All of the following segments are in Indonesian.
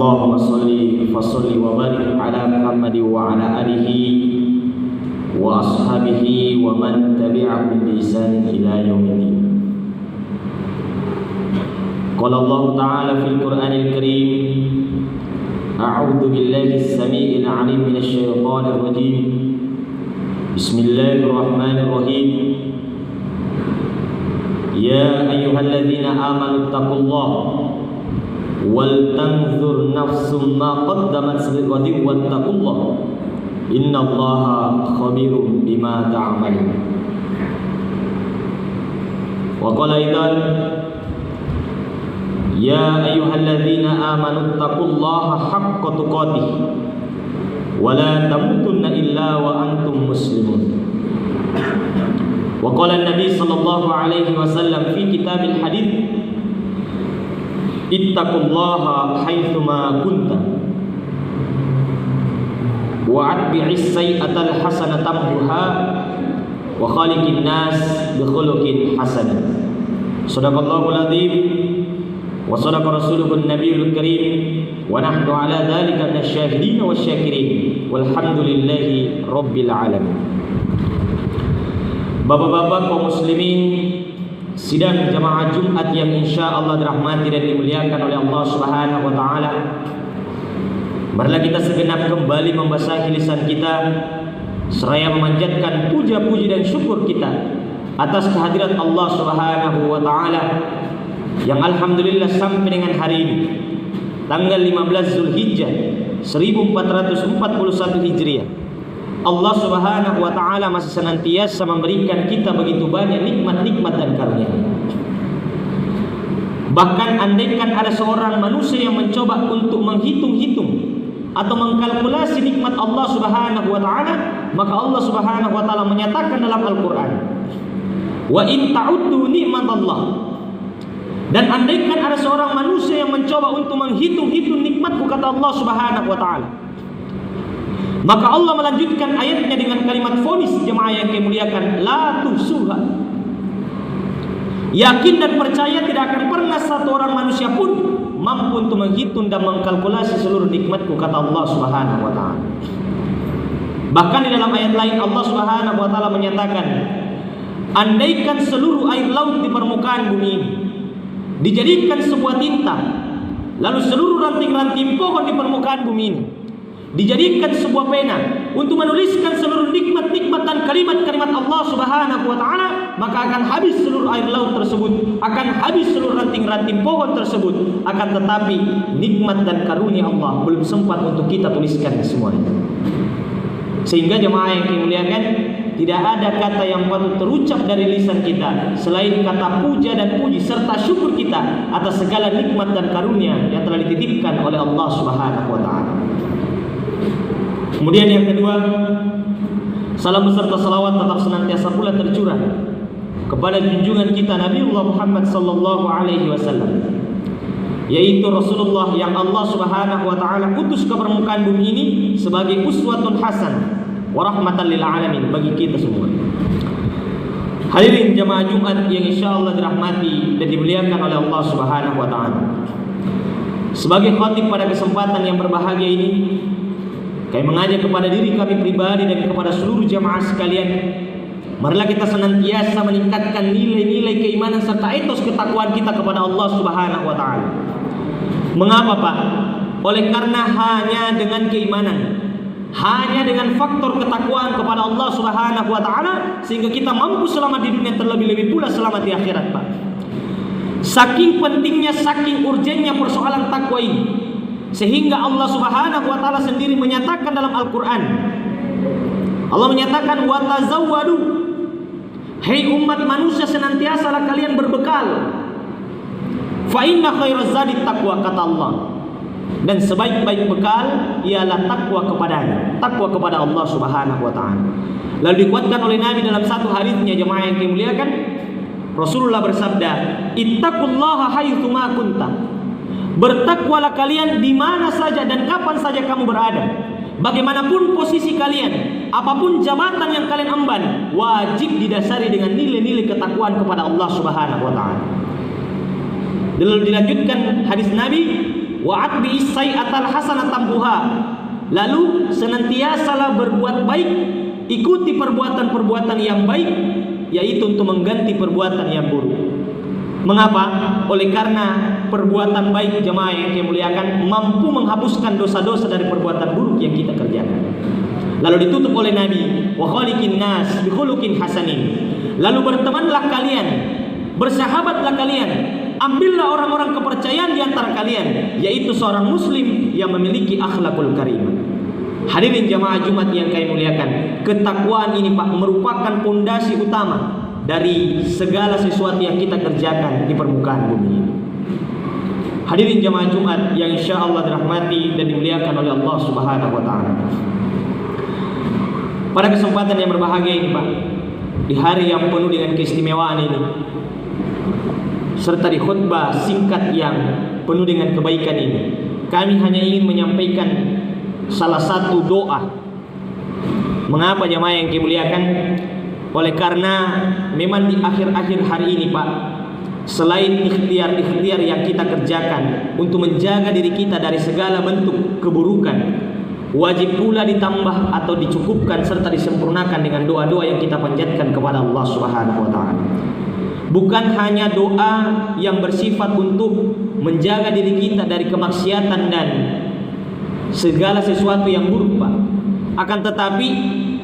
Allahumma salli wa barik ala Muhammad wa ala alihi wa ashabihi wa man tabi'ahum bi ihsan ila yaumiddin. Qala Allah Ta'ala fil Qur'anil Karim, a'udzu billahi as-sami'il 'alim minasy syaithanir rajim. Bismillahirrahmanirrahim. Ya ayyuhalladzina amanu taqullaha wal tanzur nafsum ma qaddamat lighadin wattaqullaha innallaha khabirum bima ta'malun. Wa qala aidan ya ayyuhalladzina amanu taqullaha haqqa tuqatih wa la tamutunna illa wa antum muslimun. Wa qala an-nabi sallallahu alaihi wasallam fi kitabil hadits, ittaqullaha haitsuma kunta wa atbi'is sayyi'atal hasanata tamhuha wa khaliqin nas bi khuluqin hasan. Shadaqallahul azim wa sadaqa rasuluhun nabiyul karim wa nahnu ala dzalika minasyahidin wasyakirin walhamdulillahi rabbil alamin. Bapak-bapak kaum muslimin sidang jamaah Jumat yang insyaallah dirahmati dan dimuliakan oleh Allah Subhanahu wa taala. Marilah kita segenap kembali membasahi lisan kita seraya memanjatkan puja-puji dan syukur kita atas kehadirat Allah Subhanahu wa taala yang alhamdulillah sampai dengan hari ini tanggal 15 Zulhijjah 1441 Hijriah, Allah Subhanahu wa taala masih senantiasa memberikan kita begitu banyak nikmat-nikmat dan karunia. Bahkan andaikan ada seorang manusia yang mencoba untuk menghitung-hitung atau mengkalkulasi nikmat Allah Subhanahu wa taala, maka Allah Subhanahu wa taala menyatakan dalam Al-Qur'an, "Wa in ta'uddu ni'matallah." Dan andaikan ada seorang manusia yang mencoba untuk menghitung-hitung nikmatku, kata Allah Subhanahu wa taala, maka Allah melanjutkan ayatnya dengan kalimat vonis jemaah yang kami muliakan, la tuhsuha. Yakin dan percaya tidak akan pernah satu orang manusia pun mampu untuk menghitung dan mengkalkulasi seluruh nikmatku, kata Allah Subhanahu wa taala. Bahkan di dalam ayat lain Allah Subhanahu wa taala menyatakan, andaikan seluruh air laut di permukaan bumi ini dijadikan sebuah tinta, lalu seluruh ranting-ranting pohon di permukaan bumi ini dijadikan sebuah pena untuk menuliskan seluruh nikmat-nikmat dan kalimat-kalimat Allah Subhanahu wa taala, maka akan habis seluruh air laut tersebut, akan habis seluruh ranting-ranting pohon tersebut. Akan tetapi nikmat dan karunia Allah belum sempat untuk kita tuliskan semuanya. Sehingga jemaah yang dimuliakan, tidak ada kata yang patut terucap dari lisan kita selain kata puja dan puji serta syukur kita atas segala nikmat dan karunia yang telah dititipkan oleh Allah Subhanahu wa taala. Kemudian yang kedua, salam beserta salawat tetap senantiasa pula tercurah kepada junjungan kita Nabiullah Muhammad sallallahu alaihi wasallam, yaitu Rasulullah yang Allah Subhanahu wa taala utus ke permukaan bumi ini sebagai uswatun hasan wa rahmatan lil alamin bagi kita semua. Hadirin jemaah Jumat yang insyaallah dirahmati dan dimuliakan oleh Allah Subhanahu wa taala. Sebagai khatib pada kesempatan yang berbahagia ini, kami mengajak kepada diri kami pribadi dan kepada seluruh jamaah sekalian, marilah kita senantiasa meningkatkan nilai-nilai keimanan serta etos ketakwaan kita kepada Allah Subhanahu wa taala. Mengapa, Pak? Oleh karena hanya dengan keimanan, hanya dengan faktor ketakwaan kepada Allah Subhanahu wa taala sehingga kita mampu selamat di dunia, terlebih-lebih pula selamat di akhirat, Pak. Saking pentingnya, saking urgennya persoalan takwa ini, sehingga Allah Subhanahu wa taala sendiri menyatakan dalam Al-Qur'an, Allah menyatakan, wa tazawwadu, hai umat manusia senantiasalah kalian berbekal, fa inna khairaz zadi taqwa, kata Allah, dan sebaik-baik bekal ialah takwa kepadanya, takwa kepada Allah Subhanahu wa taala. Lalu dikuatkan oleh Nabi dalam satu hadisnya jemaah yang dimuliakan, Rasulullah bersabda, ittaqullaha haitsu ma kunta. Bertakwalah kalian di mana saja dan kapan saja kamu berada. Bagaimanapun posisi kalian, apapun jabatan yang kalian emban, wajib didasari dengan nilai-nilai ketakwaan kepada Allah Subhanahu wa taala. Lalu dilanjutkan hadis Nabi, wa atbi as-sayyi'atal hasanata tamhuha. Lalu senantiasalah berbuat baik, ikuti perbuatan-perbuatan yang baik, yaitu untuk mengganti perbuatan yang buruk. Mengapa? Oleh karena perbuatan baik, jemaah yang saya muliakan, mampu menghapuskan dosa-dosa dari perbuatan buruk yang kita kerjakan. Lalu ditutup oleh Nabi, wa khaliqin nas bi khuluqin hasanin. Lalu bertemanlah kalian, bersahabatlah kalian, ambillah orang-orang kepercayaan di antara kalian, yaitu seorang muslim yang memiliki akhlakul karimah. Hadirin jamaah Jumat yang kami muliakan, ketakwaan ini Pak merupakan pondasi utama dari segala sesuatu yang kita kerjakan di permukaan bumi ini. Hadirin jamaah Jumat yang insyaallah dirahmati dan dimuliakan oleh Allah Subhanahu wa taala. Pada kesempatan yang berbahagia ini Pak, di hari yang penuh dengan keistimewaan ini, serta di khutbah singkat yang penuh dengan kebaikan ini, kami hanya ingin menyampaikan salah satu doa. Mengapa jemaah yang dimuliakan? Oleh karena memang di akhir-akhir hari ini Pak, selain ikhtiar-ikhtiar yang kita kerjakan untuk menjaga diri kita dari segala bentuk keburukan, wajib pula ditambah atau dicukupkan serta disempurnakan dengan doa-doa yang kita panjatkan kepada Allah Subhanahu wa taala. Bukan hanya doa yang bersifat untuk menjaga diri kita dari kemaksiatan dan segala sesuatu yang buruk Pak. Akan tetapi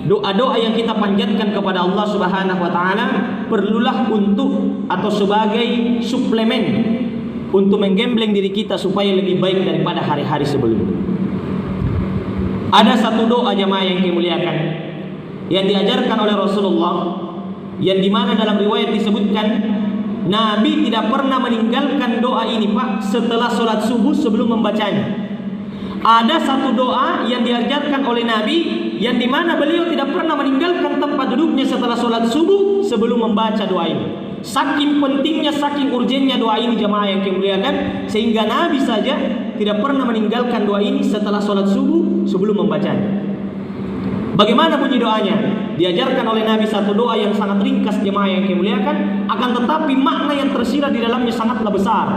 doa-doa yang kita panjatkan kepada Allah Subhanahu wa taala perlulah untuk atau sebagai suplemen untuk menggembleng diri kita supaya lebih baik daripada hari-hari sebelumnya. Ada satu doa jemaah yang dimuliakan yang diajarkan oleh Rasulullah, yang dimana dalam riwayat disebutkan Nabi tidak pernah meninggalkan doa ini Pak setelah sholat subuh sebelum membacanya. Ada satu doa yang diajarkan oleh Nabi yang dimana beliau tidak pernah meninggalkan tempat duduknya setelah sholat subuh sebelum membaca doa ini. Saking pentingnya, saking urgennya doa ini jemaah yang dimuliakan, sehingga Nabi saja tidak pernah meninggalkan doa ini setelah sholat subuh sebelum membacanya. Bagaimana bunyi doanya? Diajarkan oleh Nabi satu doa yang sangat ringkas jemaah yang dimuliakan, akan tetapi makna yang tersirat di dalamnya sangatlah besar.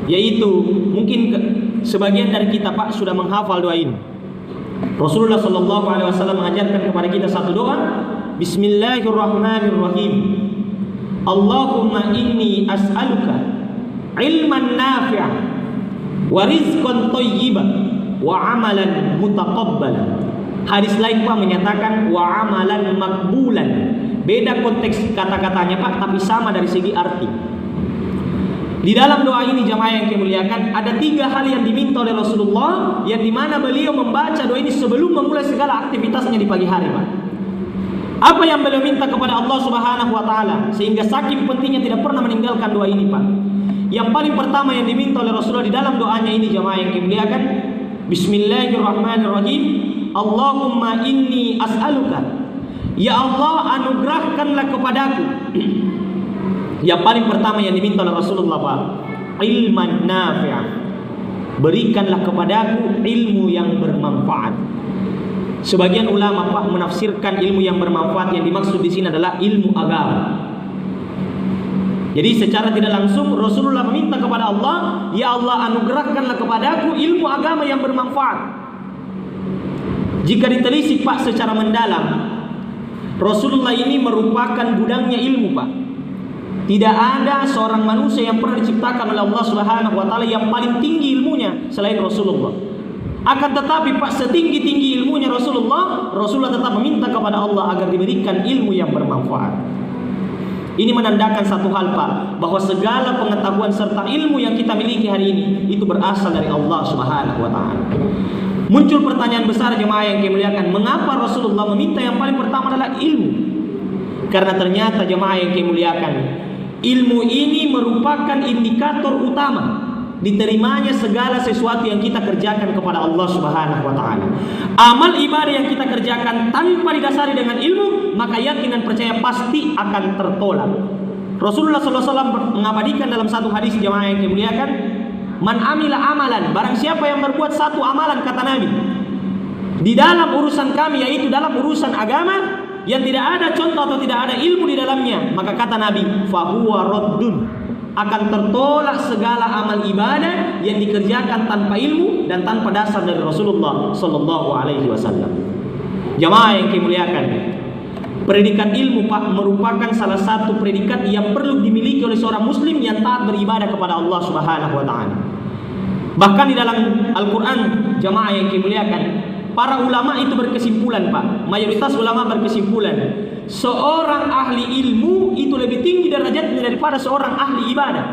Yaitu mungkin sebagian dari kita Pak sudah menghafal doa ini. Rasulullah sallallahu alaihi wasallam mengajarkan kepada kita satu doa, Bismillahirrahmanirrahim. Allahumma inni as'aluka ilman nafi'an wa rizqan thayyiban wa amalan mutaqabbalan. Hadis lain Pak menyatakan wa amalan makbulan. Beda konteks kata-katanya Pak, tapi sama dari segi arti. Di dalam doa ini jemaah yang dimuliakan, ada 3 hal yang diminta oleh Rasulullah, yang dimana beliau membaca doa ini sebelum memulai segala aktivitasnya di pagi hari Pak. Apa yang beliau minta kepada Allah Subhanahu wa taala sehingga saking pentingnya tidak pernah meninggalkan doa ini Pak. Yang paling pertama yang diminta oleh Rasulullah di dalam doanya ini jemaah yang dimuliakan, Bismillahirrahmanirrahim. Allahumma inni as'aluka, ya Allah anugerahkanlah kepadaku. Yang paling pertama yang diminta oleh Rasulullah Pak, ilman nafi'ah. Berikanlah kepadaku ilmu yang bermanfaat. Sebagian ulama Pak menafsirkan ilmu yang bermanfaat yang dimaksud di sini adalah ilmu agama. Jadi secara tidak langsung Rasulullah meminta kepada Allah, ya Allah anugerahkanlah kepadaku ilmu agama yang bermanfaat. Jika ditelisik Pak secara mendalam, Rasulullah ini merupakan gudangnya ilmu Pak. Tidak ada seorang manusia yang pernah diciptakan oleh Allah Subhanahu wa taala yang paling tinggi ilmunya selain Rasulullah. Akan tetapi Pak, setinggi-tinggi ilmunya Rasulullah tetap meminta kepada Allah agar diberikan ilmu yang bermanfaat. Ini menandakan satu hal Pak, bahwa segala pengetahuan serta ilmu yang kita miliki hari ini itu berasal dari Allah Subhanahu wa taala. Muncul pertanyaan besar jemaah yang dimuliakan, mengapa Rasulullah meminta yang paling pertama adalah ilmu? Karena ternyata jemaah yang dimuliakan, ilmu ini merupakan indikator utama diterimanya segala sesuatu yang kita kerjakan kepada Allah Subhanahu wa taala. Amal ibadah yang kita kerjakan tanpa didasari dengan ilmu, maka yakin dan percaya pasti akan tertolak. Rasulullah SAW mengabadikan dalam satu hadis jemaah yang dimuliakan, man amila amalan, barang siapa yang berbuat satu amalan, kata Nabi, di dalam urusan kami, yaitu dalam urusan agama, yang tidak ada contoh atau tidak ada ilmu di dalamnya, maka kata Nabi, fahuwa raddun, akan tertolak segala amal ibadah yang dikerjakan tanpa ilmu dan tanpa dasar dari Rasulullah sallallahu alaihi wasallam. Jamaah yang dimuliakan, predikat ilmu Pak merupakan salah satu predikat yang perlu dimiliki oleh seorang muslim yang taat beribadah kepada Allah Subhanahu wa taala. Bahkan di dalam Al-Qur'an, jamaah yang dimuliakan, para ulama itu berkesimpulan Pak, mayoritas ulama berkesimpulan, seorang ahli ilmu itu lebih tinggi derajatnya daripada seorang ahli ibadah.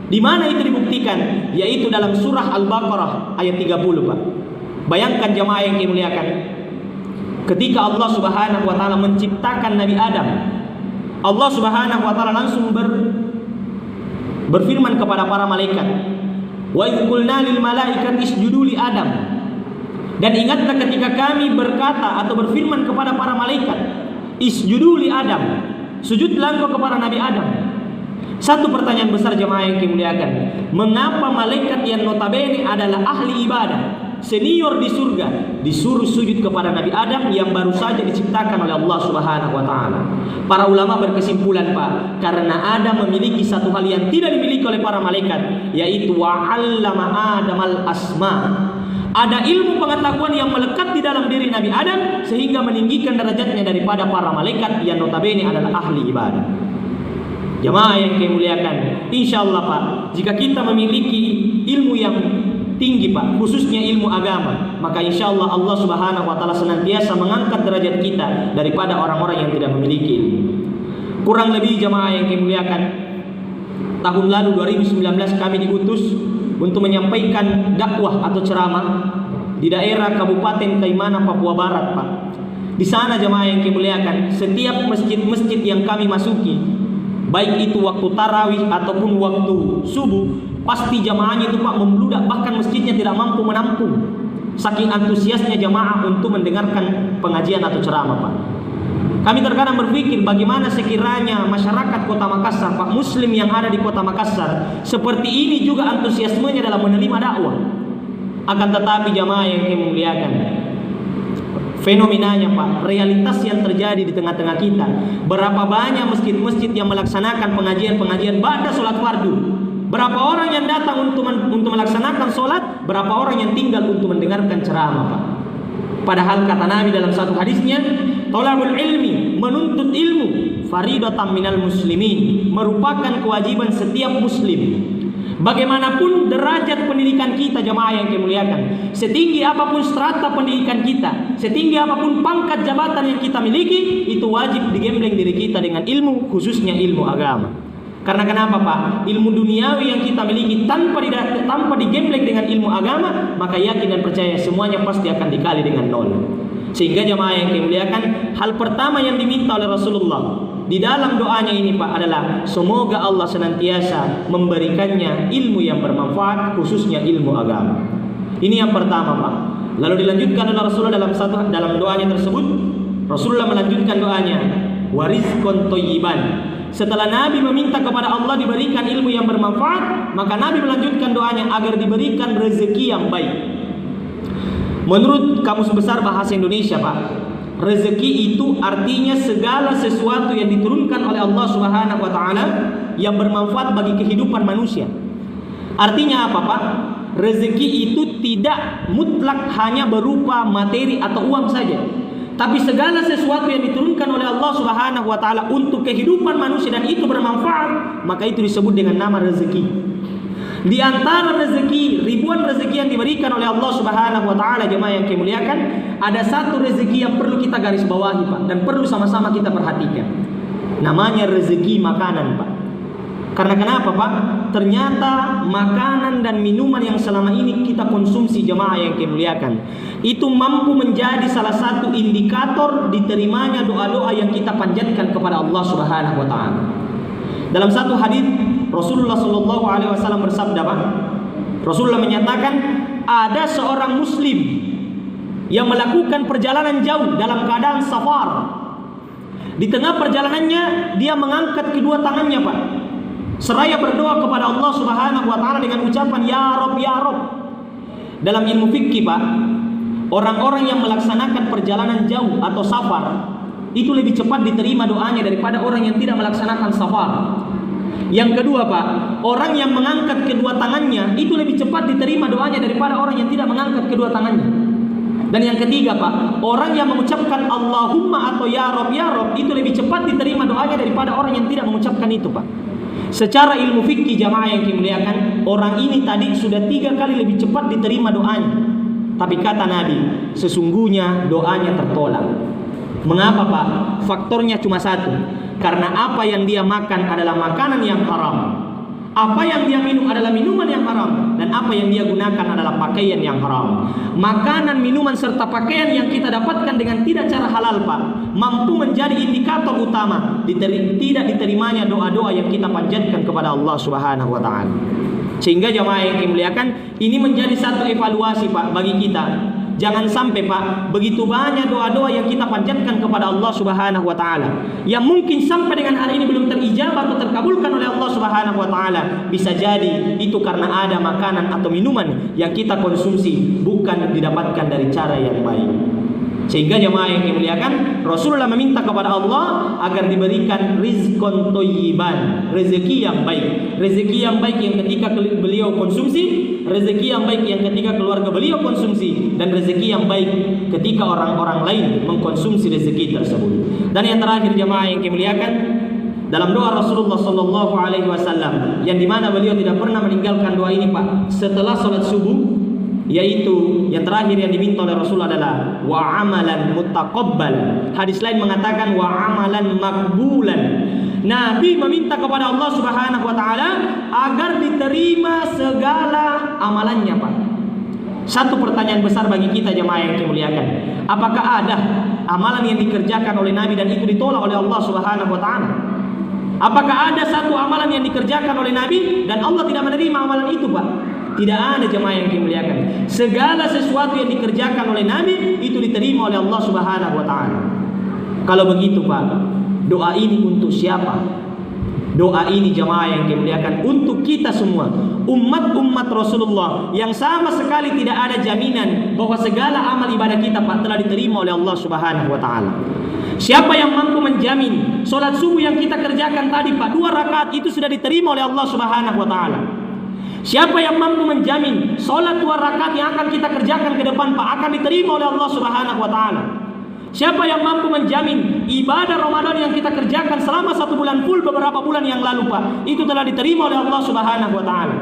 Di mana itu dibuktikan? Yaitu dalam surah Al-Baqarah ayat 30 Pak. Bayangkan jamaah yang dimuliakan, ketika Allah Subhanahu wa taala menciptakan Nabi Adam, Allah Subhanahu wa taala langsung berfirman kepada para malaikat, "Wa idz qulna lil malaikati isjudu li Adam." Dan ingatlah ketika kami berkata atau berfirman kepada para malaikat, "Isjudu li Adam." Sujudlah engkau kepada Nabi Adam. Satu pertanyaan besar jemaah yang dimuliakan, mengapa malaikat yang notabene adalah ahli ibadah, senior di surga, disuruh sujud kepada Nabi Adam yang baru saja diciptakan oleh Allah Subhanahu wa taala? Para ulama berkesimpulan Pak, karena Adam memiliki satu hal yang tidak dimiliki oleh para malaikat, yaitu wa'allama Adamal asma. Ada ilmu pengetahuan yang melekat di dalam diri Nabi Adam sehingga meninggikan derajatnya daripada para malaikat yang notabene adalah ahli ibadah. Jemaah yang dimuliakan, insyaallah Pak, jika kita memiliki ilmu yang tinggi Pak, khususnya ilmu agama, maka insyaallah Allah Subhanahu wa taala senantiasa mengangkat derajat kita daripada orang-orang yang tidak memiliki ilmu. Kurang lebih jemaah yang dimuliakan, tahun lalu 2019 kami diutus untuk menyampaikan dakwah atau ceramah di daerah Kabupaten Kaimana, Papua Barat Pak. Di sana jemaah yang dimuliakan, setiap masjid-masjid yang kami masuki, baik itu waktu tarawih ataupun waktu subuh, pasti jamaahnya itu Pak membludak, bahkan masjidnya tidak mampu menampung. Saking antusiasnya jamaah untuk mendengarkan pengajian atau ceramah Pak. Kami terkadang berpikir bagaimana sekiranya masyarakat Kota Makassar, Pak, Muslim yang ada di Kota Makassar, seperti ini juga antusiasmenya dalam menerima dakwah. Akan tetapi jamaah yang dimuliakan, fenomenanya Pak, realitas yang terjadi di tengah-tengah kita, berapa banyak masjid-masjid yang melaksanakan pengajian-pengajian ba'da sholat fardu. Berapa orang yang datang untuk melaksanakan sholat, berapa orang yang tinggal untuk mendengarkan ceramah Pak. Padahal kata Nabi dalam satu hadisnya, thalabul ilmi, menuntut ilmu, faridatan minal muslimin, merupakan kewajiban setiap muslim. Bagaimanapun derajat pendidikan kita jemaah yang dimuliakan, setinggi apapun strata pendidikan kita, setinggi apapun pangkat jabatan yang kita miliki, itu wajib digembleng diri kita dengan ilmu, khususnya ilmu agama. Karena kenapa Pak? Ilmu duniawi yang kita miliki tanpa digembleng dengan ilmu agama, maka yakin dan percaya semuanya pasti akan dikali dengan nol. Sehingga jemaah yang dimuliakan, hal pertama yang diminta oleh Rasulullah di dalam doanya ini Pak adalah semoga Allah senantiasa memberikannya ilmu yang bermanfaat, khususnya ilmu agama. Ini yang pertama Pak. Lalu dilanjutkan oleh Rasulullah dalam doanya tersebut, Rasulullah melanjutkan doanya, warizqon thayyiban. Setelah Nabi meminta kepada Allah diberikan ilmu yang bermanfaat, maka Nabi melanjutkan doanya agar diberikan rezeki yang baik. Menurut Kamus Besar Bahasa Indonesia Pak, rezeki itu artinya segala sesuatu yang diturunkan oleh Allah Subhanahu wa taala yang bermanfaat bagi kehidupan manusia. Artinya apa Pak? Rezeki itu tidak mutlak hanya berupa materi atau uang saja, tapi segala sesuatu yang diturunkan oleh Allah Subhanahu wa taala untuk kehidupan manusia dan itu bermanfaat, maka itu disebut dengan nama rezeki. Di antara rezeki, ribuan rezeki yang diberikan oleh Allah Subhanahu wa taala jemaah yang dimuliakan, ada satu rezeki yang perlu kita garis bawahi Pak, dan perlu sama-sama kita perhatikan. Namanya rezeki makanan Pak. Karena kenapa Pak? Ternyata makanan dan minuman yang selama ini kita konsumsi jemaah yang dimuliakan, itu mampu menjadi salah satu indikator diterimanya doa-doa yang kita panjatkan kepada Allah Subhanahu wa taala. Dalam satu hadis Rasulullah sallallahu alaihi wasallam bersabda Pak, Rasulullah menyatakan ada seorang muslim yang melakukan perjalanan jauh dalam keadaan safar. Di tengah perjalanannya dia mengangkat kedua tangannya Pak, seraya berdoa kepada Allah Subhanahu wa taala dengan ucapan ya Rabb ya Rabb. Dalam ilmu fikih Pak, orang-orang yang melaksanakan perjalanan jauh atau safar itu lebih cepat diterima doanya daripada orang yang tidak melaksanakan safar. Yang kedua Pak, orang yang mengangkat kedua tangannya itu lebih cepat diterima doanya daripada orang yang tidak mengangkat kedua tangannya. Dan yang ketiga Pak, orang yang mengucapkan Allahumma atau Ya Rob itu lebih cepat diterima doanya daripada orang yang tidak mengucapkan itu Pak. Secara ilmu fikih jamaah yang dimuliakan, orang ini tadi sudah 3 kali lebih cepat diterima doanya. Tapi kata Nabi, sesungguhnya doanya tertolak. Mengapa Pak? Faktornya cuma satu. Karena apa yang dia makan adalah makanan yang haram, apa yang dia minum adalah minuman yang haram, dan apa yang dia gunakan adalah pakaian yang haram. Makanan, minuman serta pakaian yang kita dapatkan dengan tidak cara halal Pak, mampu menjadi indikator utama tidak diterimanya doa-doa yang kita panjatkan kepada Allah Subhanahu wa taala. Sehingga jamaah yang dimuliakan, ini menjadi satu evaluasi Pak bagi kita. Jangan sampai Pak, begitu banyak doa-doa yang kita panjatkan kepada Allah Subhanahu wa taala yang mungkin sampai dengan hari ini belum terijabah atau terkabulkan oleh Allah Subhanahu wa taala. Bisa jadi itu karena ada makanan atau minuman yang kita konsumsi bukan didapatkan dari cara yang baik. Sehingga jemaah yang dimuliakan, Rasulullah meminta kepada Allah agar diberikan rizqon thayyiban, rezeki yang baik. Rezeki yang baik yang ketika beliau konsumsi, rezeki yang baik yang ketika keluarga beliau konsumsi, dan rezeki yang baik ketika orang-orang lain mengkonsumsi rezeki tersebut. Dan yang terakhir jemaah yang dimuliakan, dalam doa Rasulullah sallallahu alaihi wasallam yang dimana beliau tidak pernah meninggalkan doa ini Pak setelah salat subuh, yaitu yang terakhir yang diminta oleh Rasul adalah wa amalan mutaqabbal. Hadis lain mengatakan wa amalan makbulan. Nabi meminta kepada Allah Subhanahu wa taala agar diterima segala amalannya Pak. Satu pertanyaan besar bagi kita jemaah yang dimuliakan, apakah ada amalan yang dikerjakan oleh Nabi dan itu ditolak oleh Allah Subhanahu wa taala? Apakah ada satu amalan yang dikerjakan oleh Nabi dan Allah tidak menerima amalan itu Pak? Tidak ada jemaah yang dimuliakan. Segala sesuatu yang dikerjakan oleh Nabi itu diterima oleh Allah Subhanahu wa taala. Kalau begitu Pak, doa ini untuk siapa? Doa ini jemaah yang dimuliakan untuk kita semua, umat-umat Rasulullah yang sama sekali tidak ada jaminan bahwa segala amal ibadah kita Pak telah diterima oleh Allah Subhanahu wa taala. Siapa yang mampu menjamin salat subuh yang kita kerjakan tadi Pak 2 rakaat itu sudah diterima oleh Allah Subhanahu wa taala? Siapa yang mampu menjamin salat 2 rakaat yang akan kita kerjakan ke depan Pak akan diterima oleh Allah Subhanahu wa taala? Siapa yang mampu menjamin ibadah Ramadan yang kita kerjakan selama 1 bulan full beberapa bulan yang lalu Pak itu telah diterima oleh Allah Subhanahu wa taala?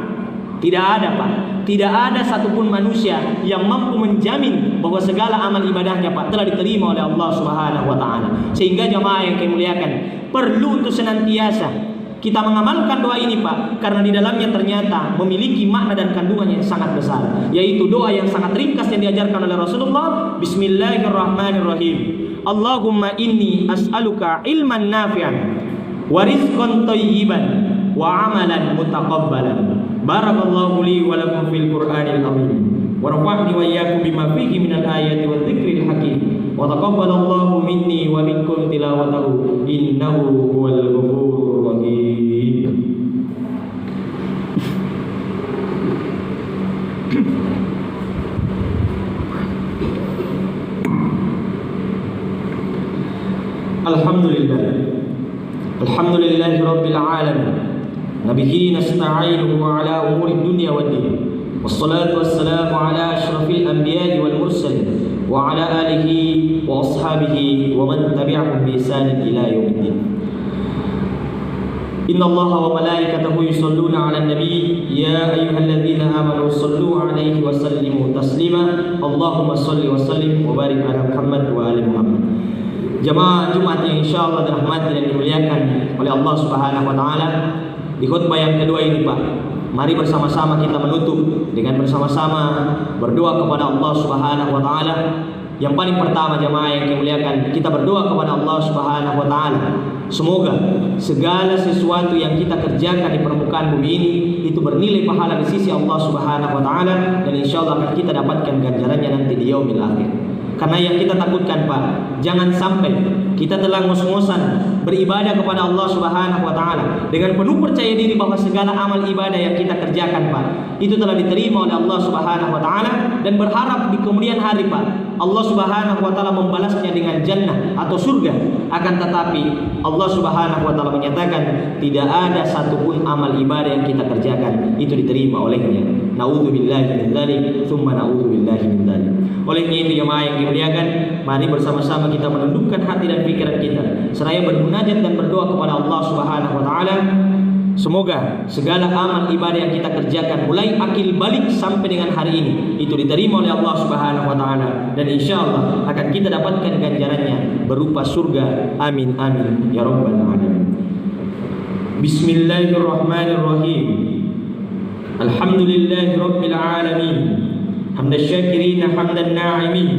Tidak ada Pak. Tidak ada satupun manusia yang mampu menjamin bahwa segala amal ibadahnya Pak telah diterima oleh Allah Subhanahu wa taala. Sehingga jemaah yang dimuliakan, perlu untuk senantiasa kita mengamalkan doa ini Pak, karena di dalamnya ternyata memiliki makna dan kandungan yang sangat besar, yaitu doa yang sangat ringkas yang diajarkan oleh Rasulullah. Bismillahirrahmanirrahim. Allahumma inni as'aluka ilman nafi'an wa rizqan thayyiban wa amalan mutaqabbalan. Barakallahu li wa lakum fil Qur'anil azim wa rafa'ni wa iyyakum bima fihi minal ayati wa dzikril hakim wa taqabbalallahu minni wa minkum tilawatahu innahu huwal ghafurur rahim. Alhamdulillahi rabbil alamin. Nabihi nasta'inuhu ala umuri dunya wad din. Wassalatu wassalamu ala asyrafil anbiya'i wal mursalin wa ala alihi wa ashabihi wa man tabi'ahum bi ihsanin ila yaumiddin. Inna Allaha wa malaikatahu yusalluna 'alan nabi ya ayyuhalladzina amanu sallu 'alaihi wa sallimu taslima. Allahumma shalli wa sallim wa barik ala Muhammad wa ali Muhammad. Jemaah Jumat yang insyaallah dirahmati dan dimuliakan oleh Allah Subhanahu wa taala, di khutbah yang kedua ini Pak, mari bersama-sama kita menutup dengan bersama-sama berdoa kepada Allah Subhanahu wa taala. Yang paling pertama jemaah yang dimuliakan, kita berdoa kepada Allah Subhanahu wa taala. Semoga segala sesuatu yang kita kerjakan di permukaan bumi ini itu bernilai pahala di sisi Allah Subhanahu wa taala, dan insyaallah akan kita dapatkan ganjarannya nanti di yaumil akhir. Karena yang kita takutkan Pak, jangan sampai kita telah ngos-ngosan beribadah kepada Allah Subhanahu wa taala dengan penuh percaya diri bahwa segala amal ibadah yang kita kerjakan Pak itu telah diterima oleh Allah Subhanahu wa taala, dan berharap di kemudian hari Pak Allah Subhanahu wa taala membalasnya dengan jannah atau surga. Akan tetapi Allah Subhanahu wa taala menyatakan tidak ada satupun amal ibadah yang kita kerjakan itu diterima olehnya. Nauzubillahi min dzalik, tsumma nauzubillahi min dzalik. Olehnya itu jemaah yang dimuliakan, mari bersama-sama kita menundukkan hati dan pikiran kita seraya bermunajat dan berdoa kepada Allah Subhanahu wa taala. Semoga segala amal ibadah yang kita kerjakan mulai akil balik sampai dengan hari ini itu diterima oleh Allah Subhanahu wa taala, dan insyaallah akan kita dapatkan ganjarannya berupa surga. Amin amin ya rabbal alamin. Bismillahirrahmanirrahim. Alhamdulillahi rabbil alamin. Hamdasy syakirin hamdan na'imin.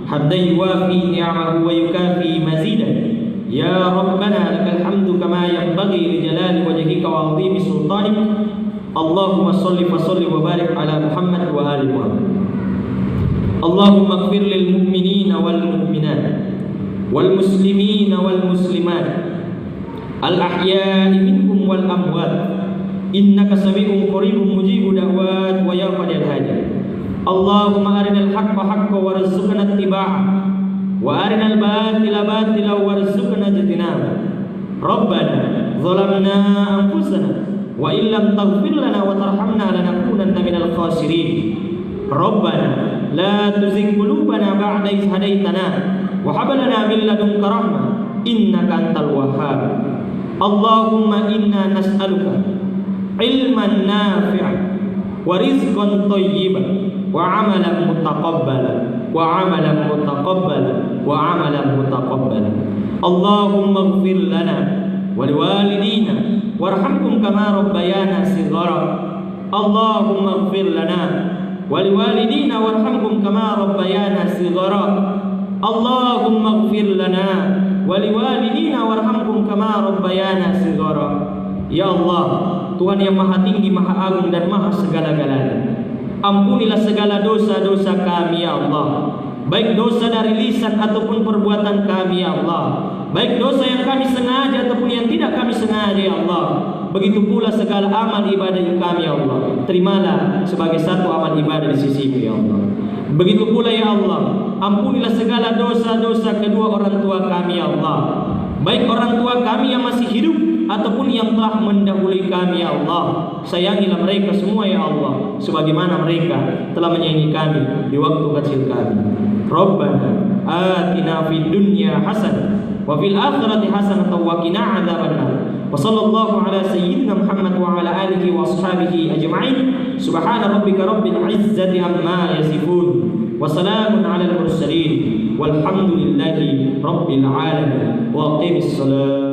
Hamdan yuwafi ni'amahu wa yukafi mazidah. Ya Rabbana lakal hamdu kama yanbaghi li jalali wajhika wa 'azimi sultanik. Allahumma shalli wa sallim wa barik ala Muhammad wa ali Muhammad. Allahumma ighfir lil mu'minina wal mu'minat wal muslimina wal muslimat al ahya'i minhum wal amwat innaka sami'un qaribun mujibud da'wat wa ya qadil hajat. Allahumma arinal haqqa haqqan warzuqna ittiba'ah wa arinal batila batila warzuqna ijtinaba. Rabbana zalamna anfusana wa illam taghfir lana wa tarhamna lanakunanna minal khasirin. Rabbana la tuzigh qulubana ba'da idh hadaytana wa hab lana min ladunka rahmah innaka antal wahhab. Allahumma inna nas'aluka ilman nafi'an wa rizqan thayyiban wa 'amalan mutaqabbalan وعملا متقبلا وعملا متقبلا. اللهم اغفر لنا ولوالدينا وارحمهم كما ربيانا صغارا. اللهم اغفر لنا ولوالدينا وارحمهم كما ربيانا صغارا. اللهم اغفر لنا ولوالدينا وارحمهم كما ربيانا صغارا. Ya Allah, Tuhan yang maha tinggi, maha agung dan maha segala-galanya, ampunilah segala dosa-dosa kami ya Allah, baik dosa dari lisan ataupun perbuatan kami ya Allah, baik dosa yang kami sengaja ataupun yang tidak kami sengaja ya Allah. Begitu pula segala amal ibadah kami ya Allah, terimalah sebagai satu amal ibadah di sisi-Mu ya Allah. Begitu pula ya Allah, ampunilah segala dosa-dosa kedua orang tua kami ya Allah, baik orang tua kami yang masih hidup ataupun yang telah mendahului kami ya Allah. Sayangilah mereka semua ya Allah, sebagaimana mereka telah menyayangi kami di waktu kecil kami. Rabbana atina fid dunya hasanah wa fil akhirati hasanah wa qina adzabannar. Wa sallallahu ala sayyidina Muhammad wa ala alihi wa ashabihi ajma'in. Subhana rabbika rabbil izzati amma yasifun wa salamun ala al mursalin walhamdulillahi rabbil alamin. Wa aqimis salat.